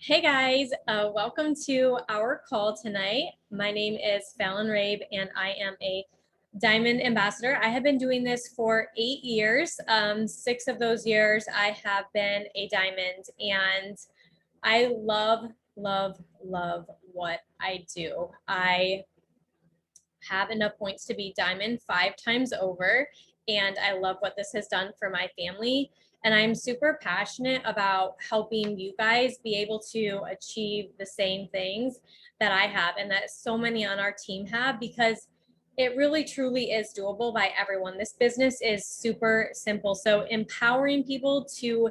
Hey guys, welcome to our call tonight. My name is Fallon Rabe and I am a Diamond Ambassador. I have been doing this for 8 years. 6 of those years I have been a Diamond, and I love, love, love what I do. I have enough points to be Diamond 5 times over, and I love what this has done for my family. And I'm super passionate about helping you guys be able to achieve the same things that I have and that so many on our team have, because it really truly is doable by everyone. This business is super simple. So empowering people to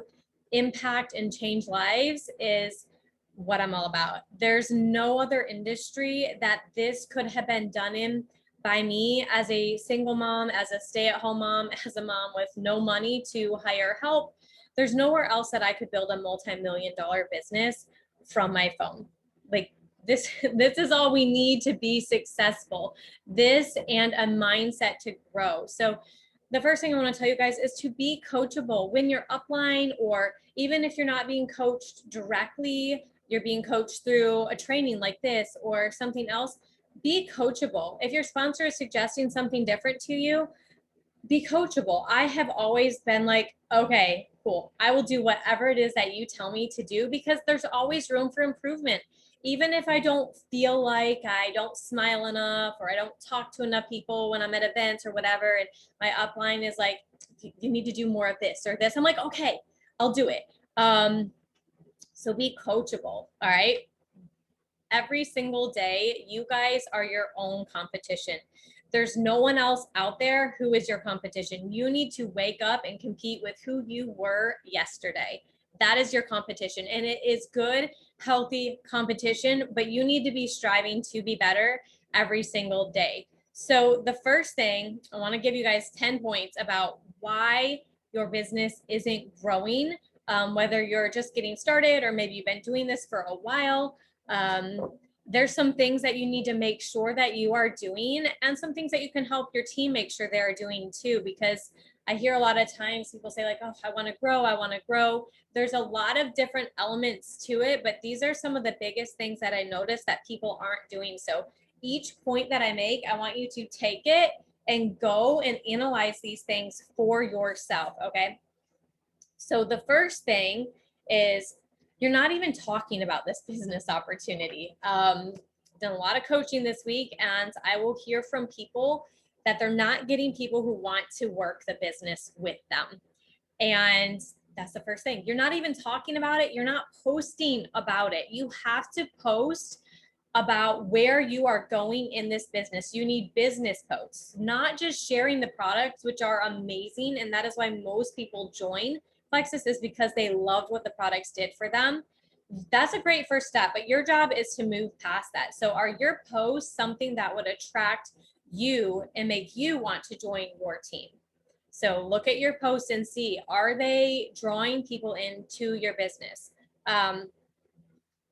impact and change lives is what I'm all about. There's no other industry that this could have been done in by me as a single mom, as a stay-at-home mom, as a mom with no money to hire help. There's nowhere else that I could build a multi-million-dollar business from my phone. Like this is all we need to be successful. This and a mindset to grow. So the first thing I want to tell you guys is to be coachable. When you're upline, or even if you're not being coached directly, you're being coached through a training like this or something else, be coachable. If your sponsor is suggesting something different to you, be coachable. I have always been like, okay, cool. I will do whatever it is that you tell me to do, because there's always room for improvement. Even if I don't feel like I don't smile enough, or I don't talk to enough people when I'm at events or whatever, and my upline is like, you need to do more of this or this, I'm like, okay, I'll do it. So be coachable. All right. Every single day, you guys are your own competition. There's no one else out there who is your competition. You need to wake up and compete with who you were yesterday. That is your competition. And it is good, healthy competition, but you need to be striving to be better every single day. So the first thing, I want to give you guys 10 points about why your business isn't growing, whether you're just getting started or maybe you've been doing this for a while. There's some things that you need to make sure that you are doing, and some things that you can help your team make sure they're doing too, because I hear a lot of times people say like, oh, I want to grow. There's a lot of different elements to it, but these are some of the biggest things that I notice that people aren't doing. So each point that I make, I want you to take it and go and analyze these things for yourself. Okay. So the first thing is, you're not even talking about this business opportunity. Done a lot of coaching this week, and I will hear from people that they're not getting people who want to work the business with them. And that's the first thing. You're not even talking about it. You're not posting about it. You have to post about where you are going in this business. You need business posts, not just sharing the products, which are amazing. And that is why most people join Plexus, is because they loved what the products did for them. That's a great first step, but your job is to move past that. So are your posts something that would attract you and make you want to join your team? So look at your posts and see, are they drawing people into your business? The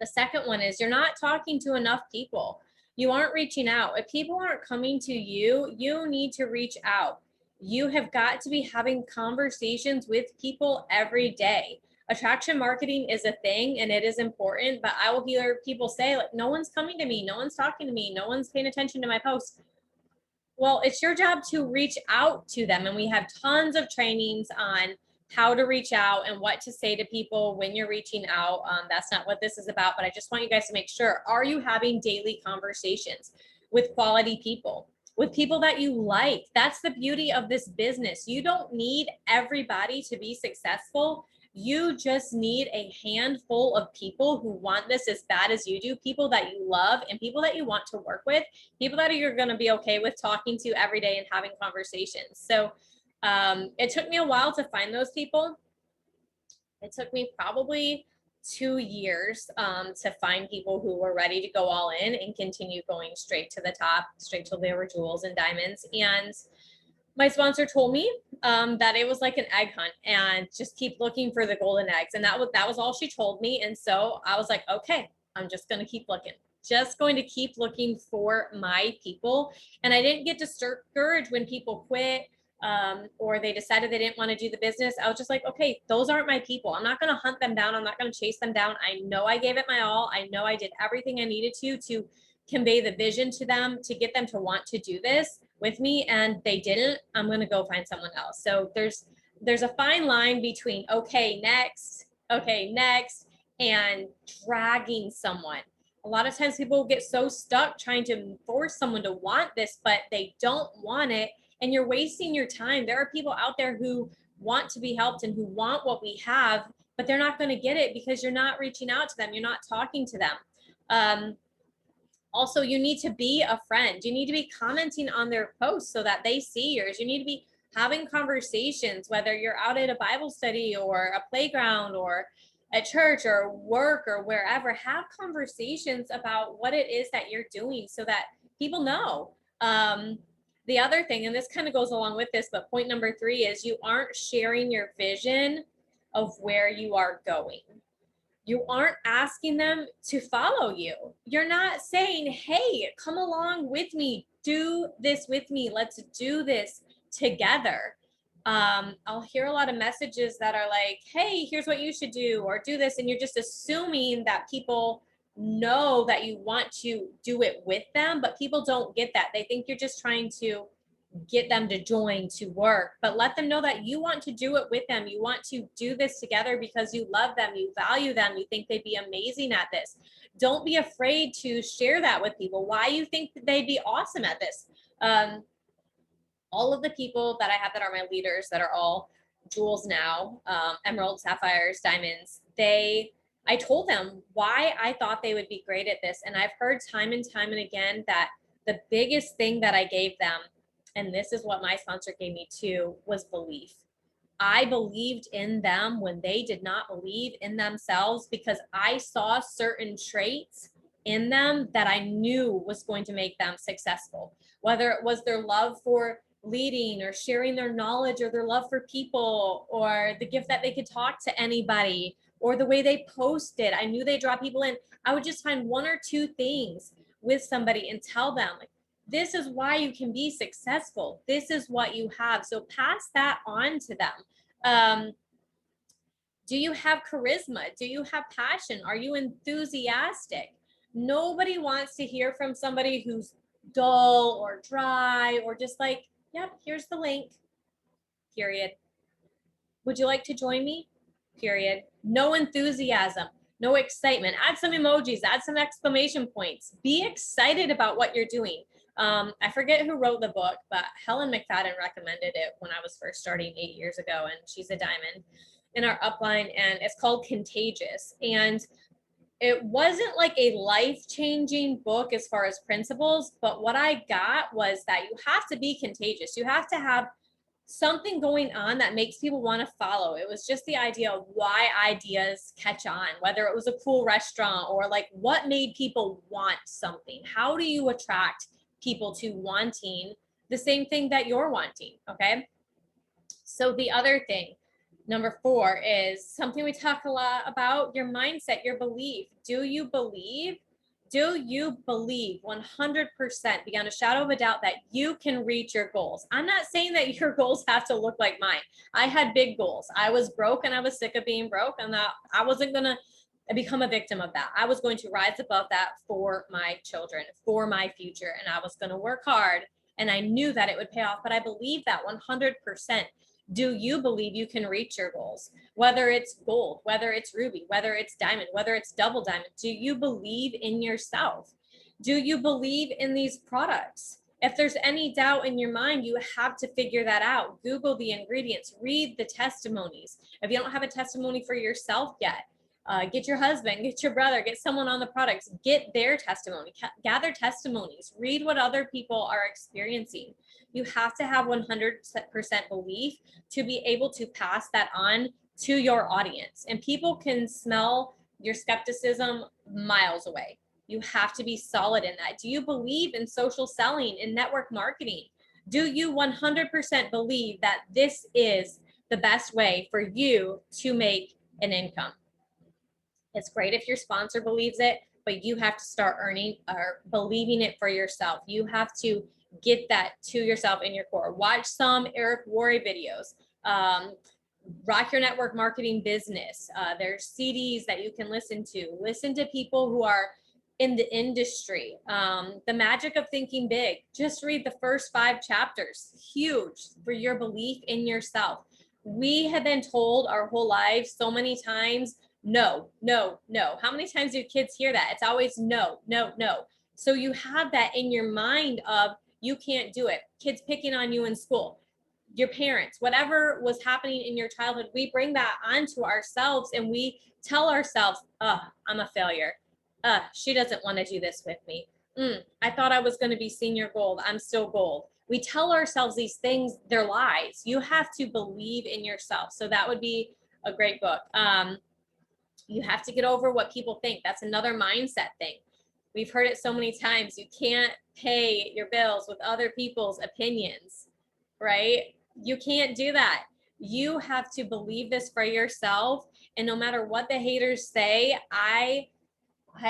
second one is, you're not talking to enough people. You aren't reaching out. If people aren't coming to you, you need to reach out. You have got to be having conversations with people every day. Attraction marketing is a thing and it is important, but I will hear people say like, no one's coming to me, no one's talking to me, no one's paying attention to my posts. Well, it's your job to reach out to them. And we have tons of trainings on how to reach out and what to say to people when you're reaching out. That's not what this is about, but I just want you guys to make sure, are you having daily conversations with quality people, with people that you like? That's the beauty of this business. You don't need everybody to be successful. You just need a handful of people who want this as bad as you do, people that you love and people that you want to work with, people that you're going to be okay with talking to every day and having conversations. So it took me a while to find those people. It took me probably 2 years to find people who were ready to go all in and continue going straight to the top, straight till they were jewels and diamonds. And my sponsor told me that it was like an egg hunt, and just keep looking for the golden eggs. And that was all she told me. And so I was like, okay, I'm just going to keep looking. Just going to keep looking for my people. And I didn't get discouraged when people quit. or they decided they didn't want to do the business, I was just like, okay, those aren't my people. I'm not going to hunt them down. I'm not going to chase them down. I know I gave it my all. I know I did everything I needed to convey the vision to them, to get them to want to do this with me, and they didn't. I'm going to go find someone else. So there's a fine line between okay, next, and dragging someone. A lot of times people get so stuck trying to force someone to want this, but they don't want it, and you're wasting your time. There are people out there who want to be helped and who want what we have, but they're not going to get it because you're not reaching out to them. You're not talking to them. Also, you need to be a friend. You need to be commenting on their posts so that they see yours. You need to be having conversations, whether you're out at a Bible study or a playground or at church or work or wherever. Have conversations about what it is that you're doing so that people know. The other thing, and this kind of goes along with this, but point number 3 is you aren't sharing your vision of where you are going. You aren't asking them to follow you. You're not saying, hey, come along with me, do this with me, let's do this together. I'll hear a lot of messages that are like, hey, here's what you should do, or do this, and you're just assuming that people know that you want to do it with them, but people don't get that. They think you're just trying to get them to join to work, but let them know that you want to do it with them. You want to do this together because you love them, you value them, you think they'd be amazing at this. Don't be afraid to share that with people, why you think that they'd be awesome at this. All of the people that I have that are my leaders, that are all jewels now, emeralds, sapphires, diamonds, I told them why I thought they would be great at this. And I've heard time and time and again that the biggest thing that I gave them, and this is what my sponsor gave me too, was belief. I believed in them when they did not believe in themselves, because I saw certain traits in them that I knew was going to make them successful. Whether it was their love for leading or sharing their knowledge, or their love for people, or the gift that they could talk to anybody, or the way they posted. I knew they draw people in. I would just find 1 or 2 things with somebody and tell them, like, this is why you can be successful. This is what you have. So pass that on to them. Do you have charisma? Do you have passion? Are you enthusiastic? Nobody wants to hear from somebody who's dull or dry or just like, yep, here's the link, period. Would you like to join me? Period. No enthusiasm, no excitement. Add some emojis, add some exclamation points. Be excited about what you're doing. I forget who wrote the book, but Helen McFadden recommended it when I was first starting 8 years ago, and she's a diamond in our upline, and it's called Contagious. And it wasn't like a life-changing book as far as principles, but what I got was that you have to be contagious. You have to have something going on that makes people want to follow. It was just the idea of why ideas catch on, whether it was a cool restaurant or like what made people want something. How do you attract people to wanting the same thing that you're wanting? Okay. So the other thing, number 4, is something we talk a lot about: your mindset, your belief. Do you believe 100% beyond a shadow of a doubt that you can reach your goals? I'm not saying that your goals have to look like mine. I had big goals. I was broke and I was sick of being broke, and that I wasn't going to become a victim of that. I was going to rise above that for my children, for my future, and I was going to work hard, and I knew that it would pay off, but I believe that 100%. Do you believe you can reach your goals? Whether it's gold, whether it's ruby, whether it's diamond, whether it's double diamond, do you believe in yourself? Do you believe in these products? If there's any doubt in your mind, you have to figure that out. Google the ingredients, read the testimonies. If you don't have a testimony for yourself yet, get your husband, get your brother, get someone on the products, get their testimony, gather testimonies, read what other people are experiencing. You have to have 100% belief to be able to pass that on to your audience. And people can smell your skepticism miles away. You have to be solid in that. Do you believe in social selling, in network marketing? Do you 100% believe that this is the best way for you to make an income? It's great if your sponsor believes it, but you have to start earning or believing it for yourself. You have to get that to yourself in your core. Watch some Eric Worre videos. Rock Your Network Marketing Business. There's CDs that you can listen to. Listen to people who are in the industry. The Magic of Thinking Big. Just read the first 5 chapters. Huge for your belief in yourself. We have been told our whole lives so many times, no, no, no. How many times do kids hear that? It's always no, no, no. So you have that in your mind of you can't do it. Kids picking on you in school, your parents, whatever was happening in your childhood, we bring that onto ourselves and we tell ourselves, I'm a failure. She doesn't want to do this with me. I thought I was going to be senior gold. I'm still gold. We tell ourselves these things, they're lies. You have to believe in yourself. So that would be a great book. You have to get over what people think. That's another mindset thing. We've heard it so many times. You can't pay your bills with other people's opinions, right? You can't do that. You have to believe this for yourself. And no matter what the haters say, I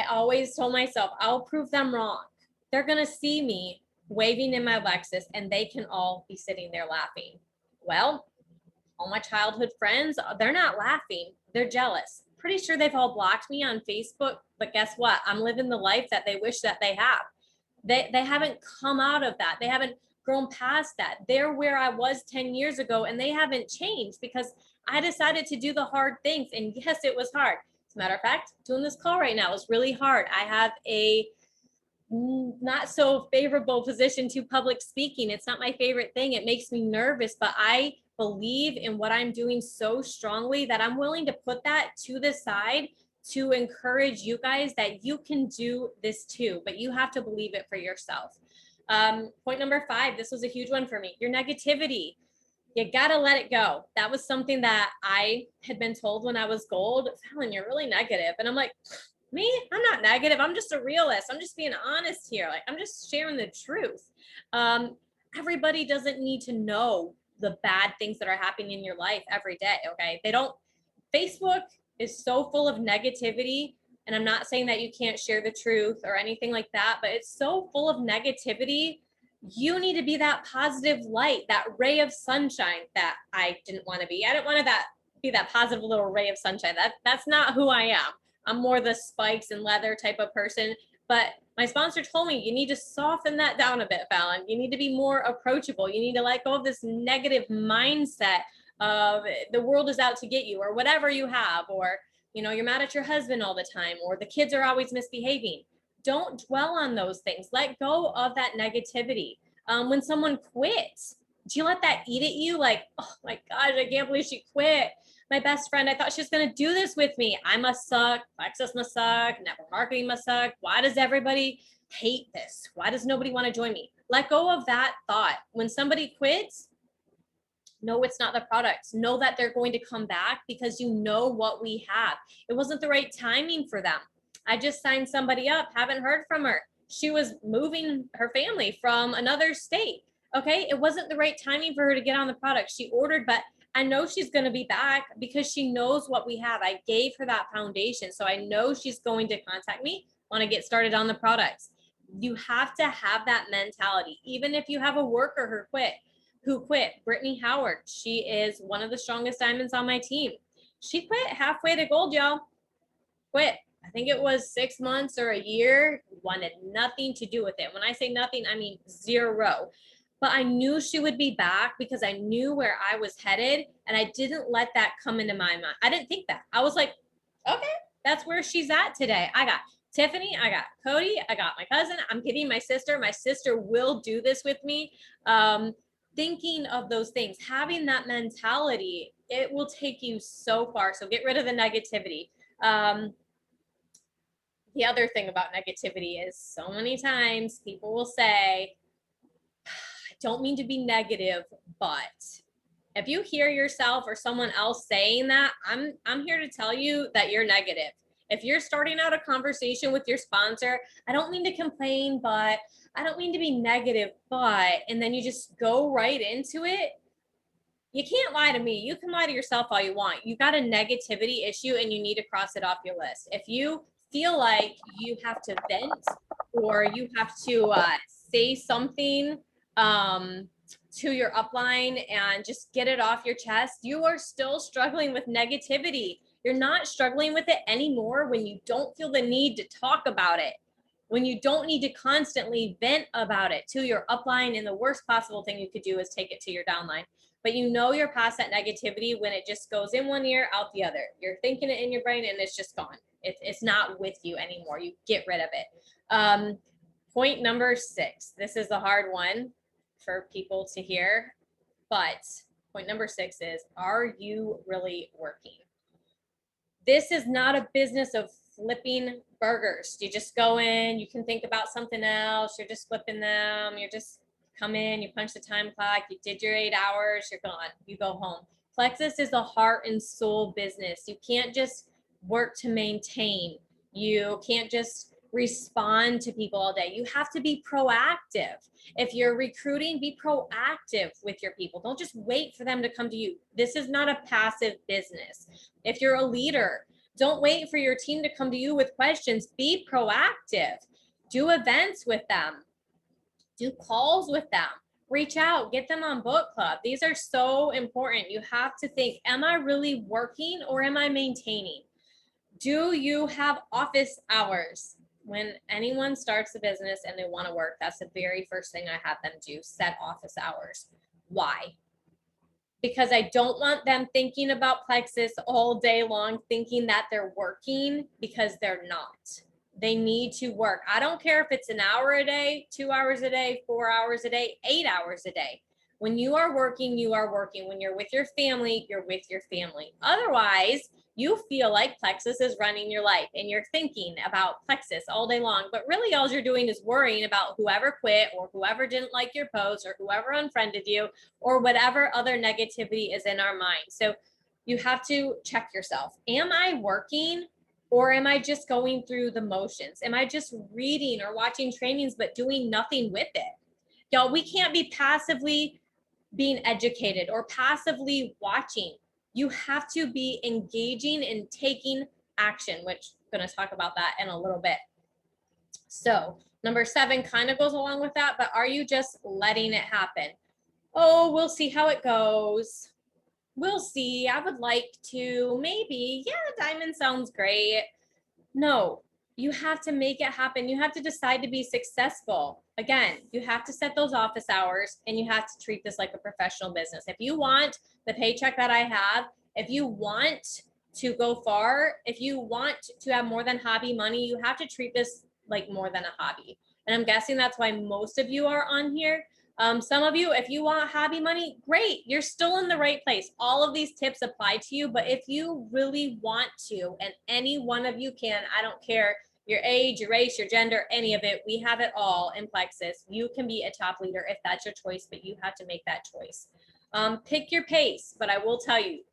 always told myself, I'll prove them wrong. They're going to see me waving in my Lexus and they can all be sitting there laughing. Well, all my childhood friends, they're not laughing. They're jealous. Pretty sure they've all blocked me on Facebook, but guess what? I'm living the life that they wish that they have. They haven't come out of that. They haven't grown past that. They're where I was 10 years ago and they haven't changed because I decided to do the hard things. And yes, it was hard. As a matter of fact, doing this call right now is really hard. I have a not so favorable position to public speaking. It's not my favorite thing. It makes me nervous, but I believe in what I'm doing so strongly that I'm willing to put that to the side to encourage you guys that you can do this too, but you have to believe it for yourself. Point number 5, this was a huge one for me. Your negativity. You gotta let it go. That was something that I had been told when I was gold. Fallon, you're really negative. And I'm like, me? I'm not negative. I'm just a realist. I'm just being honest here. Like, I'm just sharing the truth. Everybody doesn't need to know the bad things that are happening in your life every day. Okay. They don't. Facebook is so full of negativity. And I'm not saying that you can't share the truth or anything like that, but it's so full of negativity. You need to be that positive light, that ray of sunshine that I didn't want to be. I didn't want to be that positive little ray of sunshine. That's not who I am. I'm more the spikes and leather type of person. But my sponsor told me, you need to soften that down a bit, Fallon. You need to be more approachable. You need to let go of this negative mindset of the world is out to get you or whatever you have, or, you're mad at your husband all the time, or the kids are always misbehaving. Don't dwell on those things. Let go of that negativity. When someone quits, do you let that eat at you? Like, oh my gosh, I can't believe she quit. My best friend, I thought she was going to do this with me. I must suck. Lexus must suck. Network marketing must suck. Why does everybody hate this? Why does nobody want to join me? Let go of that thought. When somebody quits, no, it's not the product. Know that they're going to come back because you know what we have. It wasn't the right timing for them. I just signed somebody up, haven't heard from her. She was moving her family from another state. Okay, it wasn't the right timing for her to get on the product. She ordered, but I know she's going to be back because she knows what we have. I gave her that foundation. So I know she's going to contact me, want to get started on the products. You have to have that mentality. Even if you have a worker who quit, Brittany Howard, she is one of the strongest diamonds on my team. She quit halfway to gold, y'all. Quit. I think it was 6 months or a year, wanted nothing to do with it. When I say nothing, I mean 0. But I knew she would be back because I knew where I was headed and I didn't let that come into my mind. I didn't think that. I was like, okay, that's where she's at today. I got Tiffany, I got Cody, I got my cousin, I'm getting my sister. My sister will do this with me. Thinking of those things, having that mentality, it will take you so far. So get rid of the negativity. The other thing about negativity is so many times people will say, I don't mean to be negative, but if you hear yourself or someone else saying that, I'm here to tell you that you're negative. If you're starting out a conversation with your sponsor, I don't mean to complain, but I don't mean to be negative, but, and then you just go right into it. You can't lie to me. You can lie to yourself all you want. You got a negativity issue and you need to cross it off your list. If you feel like you have to vent or you have to say something to your upline and just get it off your chest. You are still struggling with negativity. You're not struggling with it anymore when you don't feel the need to talk about it, when you don't need to constantly vent about it to your upline. And the worst possible thing you could do is take it to your downline. But you know you're past that negativity when it just goes in one ear, out the other. You're thinking it in your brain and it's just gone. It's not with you anymore. You get rid of it. Point number 6. This is a hard one for people to hear, but point number 6 is, are you really working? This is not a business of flipping burgers. You just go in, you can think about something else, you're just flipping them, you're just come in, you punch the time clock, you did your 8 hours, you're gone, you go home. Plexus is a heart and soul business. You can't just work to maintain. You can't just respond to people all day. You have to be proactive. If you're recruiting, be proactive with your people. Don't just wait for them to come to you. This is not a passive business. If you're a leader, don't wait for your team to come to you with questions. Be proactive. Do events with them. Do calls with them. Reach out, get them on book club. These are so important. You have to think, am I really working or am I maintaining? Do you have office hours? When anyone starts a business and they want to work, that's the very first thing I have them do, set office hours. Why? Because I don't want them thinking about Plexus all day long, thinking that they're working, because they're not. They need to work. I don't care if it's an hour a day, 2 hours a day, 4 hours a day, 8 hours a day. When you are working, you are working. When you're with your family, you're with your family. Otherwise, you feel like Plexus is running your life and you're thinking about Plexus all day long, but really all you're doing is worrying about whoever quit or whoever didn't like your post or whoever unfriended you or whatever other negativity is in our mind. So you have to check yourself. Am I working or am I just going through the motions? Am I just reading or watching trainings but doing nothing with it? Y'all, we can't be passively being educated or passively watching. You have to be engaging and taking action, which I'm going to talk about that in a little bit. So number 7 kind of goes along with that, but are you just letting it happen? Oh, we'll see how it goes. We'll see. I would like to, maybe. Yeah, diamond sounds great. No, you have to make it happen. You have to decide to be successful. Again, you have to set those office hours and you have to treat this like a professional business. If you want the paycheck that I have, if you want to go far, if you want to have more than hobby money, you have to treat this like more than a hobby. And I'm guessing that's why most of you are on here. Some of you, if you want hobby money, great, you're still in the right place. All of these tips apply to you, but if you really want to, and any one of you can, I don't care your age, your race, your gender, any of it, we have it all in Plexus. You can be a top leader if that's your choice, but you have to make that choice. Pick your pace, but I will tell you,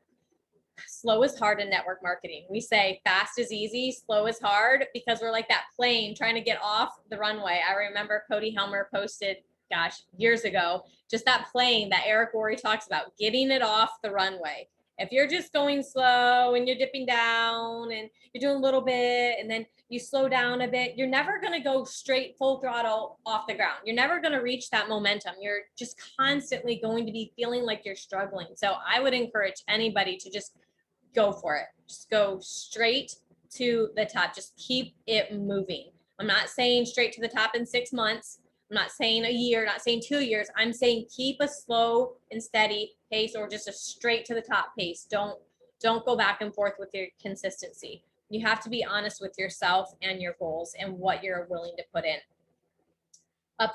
slow is hard in network marketing. We say fast is easy, slow is hard, because we're like that plane trying to get off the runway. I remember Cody Helmer posted, gosh, years ago, just that plane that Eric Worre talks about, getting it off the runway. If you're just going slow and you're dipping down and you're doing a little bit and then you slow down a bit, you're never going to go straight full throttle off the ground. You're never going to reach that momentum. You're just constantly going to be feeling like you're struggling. So I would encourage anybody to just go for it. Just go straight to the top. Just keep it moving. I'm not saying straight to the top in 6 months. I'm not saying a year, not saying 2 years. I'm saying keep a slow and steady pace, or just a straight to the top pace. Don't go back and forth with your consistency. You have to be honest with yourself and your goals and what you're willing to put in.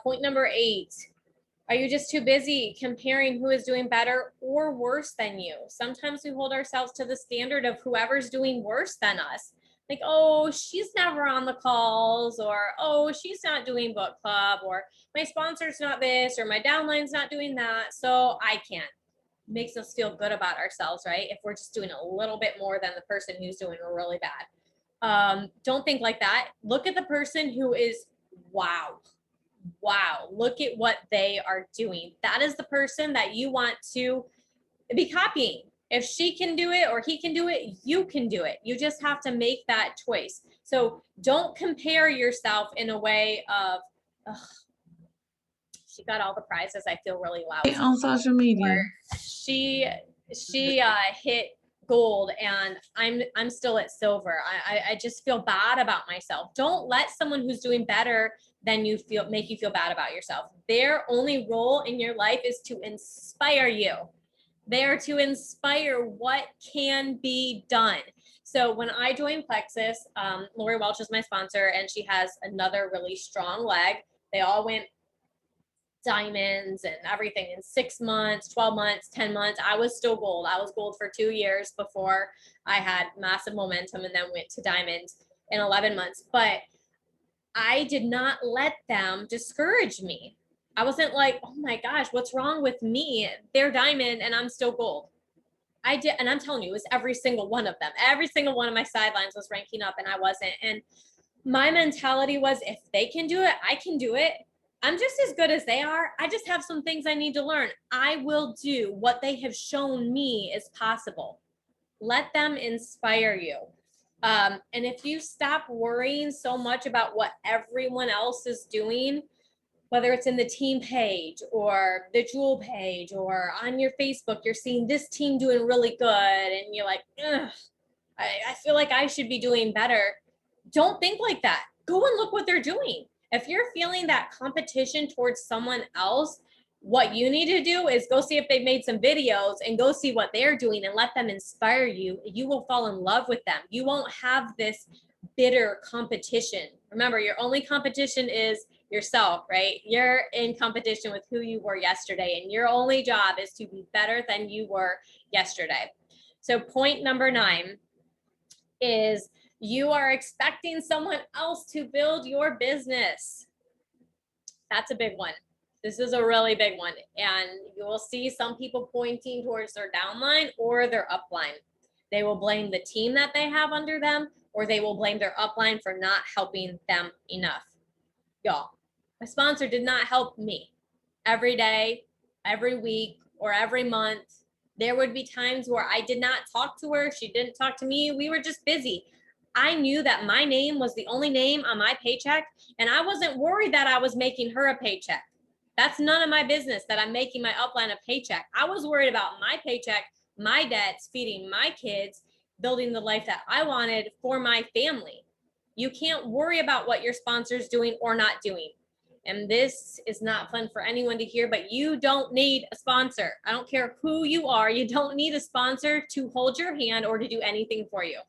Point number 8. Are you just too busy comparing who is doing better or worse than you? Sometimes we hold ourselves to the standard of whoever's doing worse than us. Like, oh, she's never on the calls, or, oh, she's not doing book club, or my sponsor's not this, or my downline's not doing that, so I can't. Makes us feel good about ourselves, right? If we're just doing a little bit more than the person who's doing really bad. Don't think like that. Look at the person who is, wow, look at what they are doing. That is the person that you want to be copying. If she can do it or he can do it, you can do it. You just have to make that choice. So don't compare yourself in a way of, She got all the prizes. I feel really loud on social media. she hit gold, and I'm still at silver. I just feel bad about myself. Don't let someone who's doing better than you make you feel bad about yourself. Their only role in your life is to inspire you. They are to inspire what can be done. So when I joined Plexus, Lori Welch is my sponsor, and she has another really strong leg. They all went diamonds and everything in 6 months, 12 months, 10 months. I was still gold. I was gold for 2 years before I had massive momentum and then went to diamond in 11 months. But I did not let them discourage me. I wasn't like, oh my gosh, what's wrong with me? They're diamond and I'm still gold. I did, and I'm telling you, it was every single one of them. Every single one of my sidelines was ranking up and I wasn't. And my mentality was, if they can do it, I can do it. I'm just as good as they are. I just have some things I need to learn. I will do what they have shown me is possible. Let them inspire you. And if you stop worrying so much about what everyone else is doing, whether it's in the team page or the jewel page or on your Facebook, you're seeing this team doing really good and you're like, ugh, I feel like I should be doing better. Don't think like that. Go and look what they're doing. If you're feeling that competition towards someone else, what you need to do is go see if they've made some videos and go see what they're doing and let them inspire you. You will fall in love with them. You won't have this bitter competition. Remember, your only competition is yourself, right? You're in competition with who you were yesterday, and your only job is to be better than you were yesterday. So point number 9 is you are expecting someone else to build your business. That's a big one. This is a really big one. And you will see some people pointing towards their downline or their upline. They will blame the team that they have under them, or they will blame their upline for not helping them enough. Y'all, my sponsor did not help me every day, every week, or every month. There would be times where I did not talk to her. She didn't talk to me. We were just busy. I knew that my name was the only name on my paycheck, and I wasn't worried that I was making her a paycheck. That's none of my business that I'm making my upline a paycheck. I was worried about my paycheck, my debts, feeding my kids, building the life that I wanted for my family. You can't worry about what your sponsor's doing or not doing. And this is not fun for anyone to hear, but you don't need a sponsor. I don't care who you are. You don't need a sponsor to hold your hand or to do anything for you.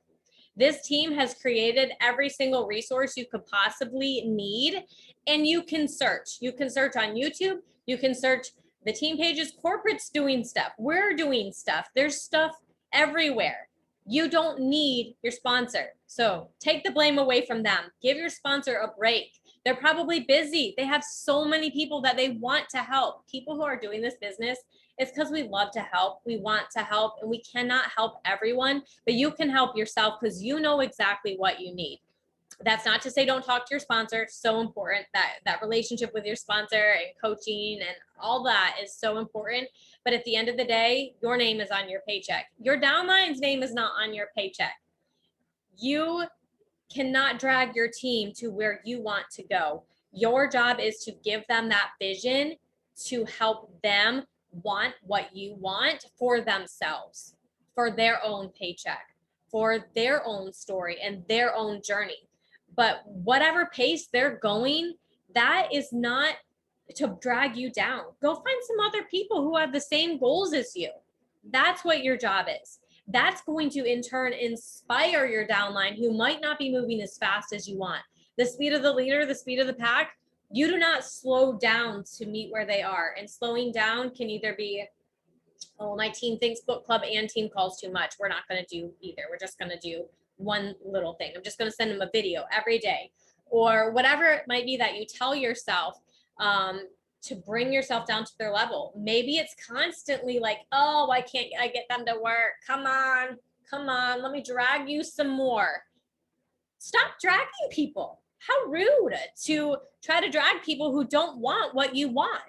This team has created every single resource you could possibly need, and you can search. You can search on YouTube. You can search the team pages. Corporate's doing stuff. We're doing stuff. There's stuff everywhere. You don't need your sponsor. So take the blame away from them. Give your sponsor a break. They're probably busy. They have so many people that they want to help. People who are doing this business, it's because we love to help. We want to help, and we cannot help everyone, but you can help yourself because you know exactly what you need. That's not to say don't talk to your sponsor. So important. That relationship with your sponsor and coaching and all that is so important. But at the end of the day, your name is on your paycheck. Your downline's name is not on your paycheck. You cannot drag your team to where you want to go. Your job is to give them that vision to help them want what you want for themselves, for their own paycheck, for their own story and their own journey. But whatever pace they're going, that is not to drag you down. Go find some other people who have the same goals as you. That's what your job is. That's going to in turn inspire your downline who might not be moving as fast as you want. The speed of the leader, the speed of the pack, you do not slow down to meet where they are. And slowing down can either be, oh, my team thinks book club and team calls too much. We're not going to do either. We're just going to do one little thing. I'm just going to send them a video every day, or whatever it might be that you tell yourself to bring yourself down to their level. Maybe it's constantly like, oh, why can't I get them to work? Come on, let me drag you some more. Stop dragging people. How rude to try to drag people who don't want what you want.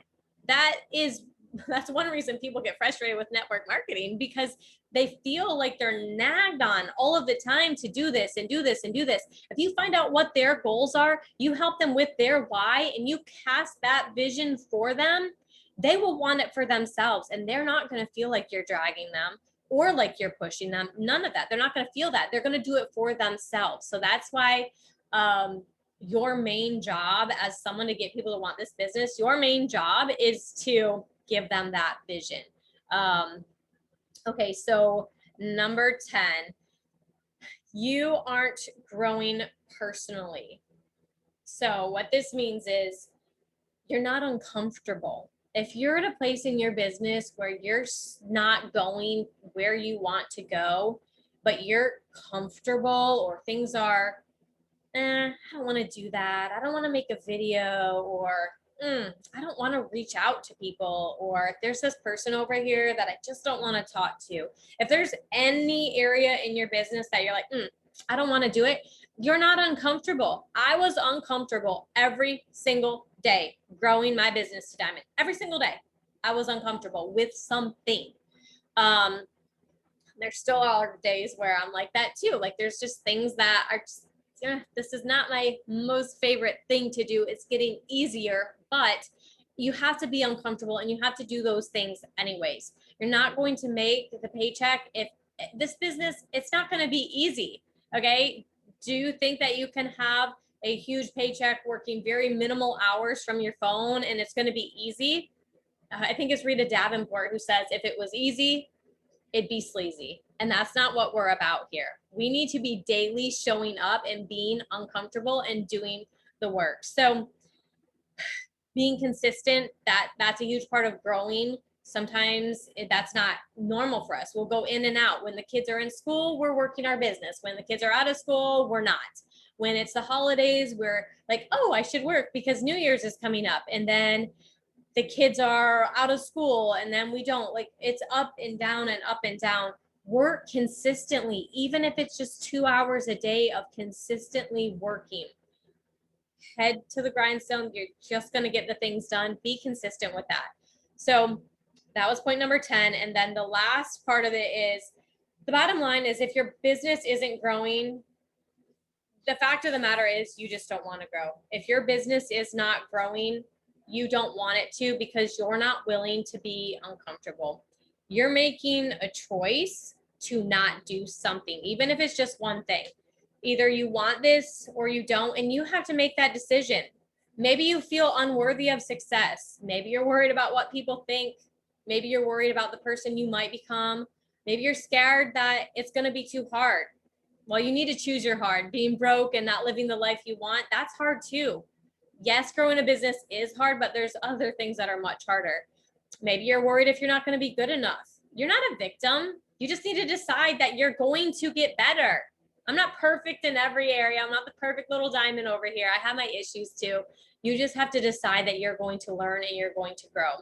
That's one reason people get frustrated with network marketing, because They feel like they're nagged on all of the time to do this and do this and do this. If you find out what their goals are, you help them with their why, and you cast that vision for them, they will want it for themselves, and they're not going to feel like you're dragging them or like you're pushing them. None of that. They're not going to feel that. They're going to do it for themselves. So that's why your main job as someone to get people to want this business, your main job is to give them that vision. Okay, so number 10, you aren't growing personally. So what this means is you're not uncomfortable. If you're at a place in your business where you're not going where you want to go, but you're comfortable, or things are, I don't want to do that. I don't want to make a video, or I don't want to reach out to people, or if there's this person over here that I just don't want to talk to. If there's any area in your business that you're like, I don't want to do it, you're not uncomfortable. I was uncomfortable every single day growing my business to Diamond. Every single day, I was uncomfortable with something. There still are days where I'm like that too. Like there's just things that are just, this is not my most favorite thing to do. It's getting easier, but you have to be uncomfortable and you have to do those things anyways. You're not going to make the paycheck if this business, it's not going to be easy. Okay. Do you think that you can have a huge paycheck working very minimal hours from your phone and it's going to be easy? I think it's Rita Davenport who says, if it was easy, it'd be sleazy. And that's not what we're about here. We need to be daily showing up and being uncomfortable and doing the work. So being consistent, that's a huge part of growing. Sometimes that's not normal for us. We'll go in and out. When the kids are in school, we're working our business. When the kids are out of school, we're not. When it's the holidays, we're like, oh, I should work because New Year's is coming up. And then the kids are out of school and then we don't. Like, it's up and down and up and down. Work consistently, even if it's just 2 hours a day of consistently working. Head to the grindstone. You're just going to get the things done. Be consistent with that. So that was point number 10. And then the last part of it is, the bottom line is, if your business isn't growing, the fact of the matter is you just don't want to grow. If your business is not growing, you don't want it to, because you're not willing to be uncomfortable. You're making a choice to not do something, even if it's just one thing. Either you want this or you don't, and you have to make that decision. Maybe you feel unworthy of success. Maybe you're worried about what people think. Maybe you're worried about the person you might become. Maybe you're scared that it's going to be too hard. Well, you need to choose your hard. Being broke and not living the life you want, that's hard too. Yes, growing a business is hard, but there's other things that are much harder. Maybe you're worried if you're not going to be good enough. You're not a victim. You just need to decide that you're going to get better. I'm not perfect in every area. I'm not the perfect little diamond over here. I have my issues too. You just have to decide that you're going to learn and you're going to grow.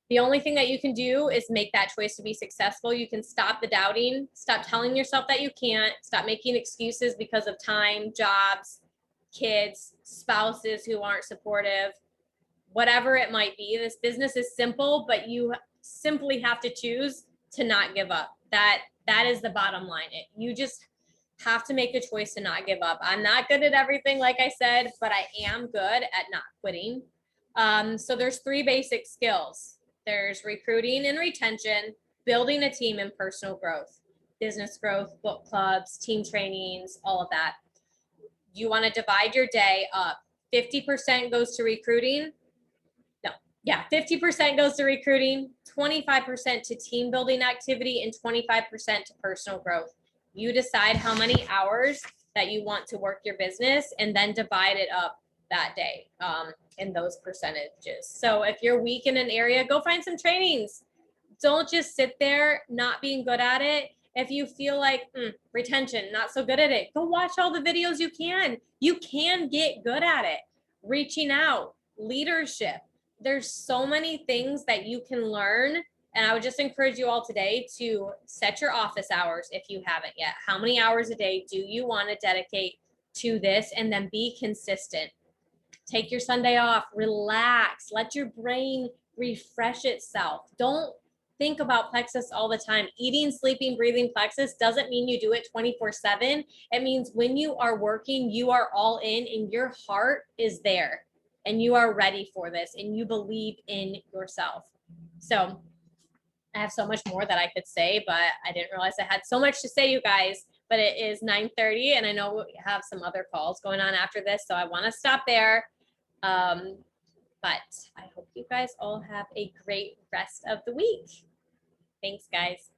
The only thing that you can do is make that choice to be successful. You can stop the doubting, stop telling yourself that you can't, stop making excuses because of time, jobs, kids, spouses who aren't supportive, whatever it might be. This business is simple, but you simply have to choose to not give up. That is the bottom line. You just have to make a choice to not give up. I'm not good at everything, like I said, but I am good at not quitting. So there's 3 basic skills. There's recruiting and retention, building a team, and personal growth, business growth, book clubs, team trainings, all of that. You want to divide your day up. 50% goes to recruiting. 50% goes to recruiting, 25% to team building activity, and 25% to personal growth. You decide how many hours that you want to work your business and then divide it up that day in those percentages. So if you're weak in an area, go find some trainings. Don't just sit there not being good at it. If you feel like retention, not so good at it, go watch all the videos you can. You can get good at it. Reaching out, leadership. There's so many things that you can learn. And I would just encourage you all today to set your office hours if you haven't yet. How many hours a day do you want to dedicate to this? And then be consistent. Take your Sunday off, relax, let your brain refresh itself. Don't think about plexus all the time. Eating, sleeping, breathing plexus doesn't mean you do it 24/7. It means when you are working, you are all in and your heart is there and you are ready for this and you believe in yourself. So I have so much more that I could say, but I didn't realize I had so much to say, you guys. But it is 9:30 and I know we have some other calls going on after this, so I want to stop there. But I hope you guys all have a great rest of the week. Thanks, guys.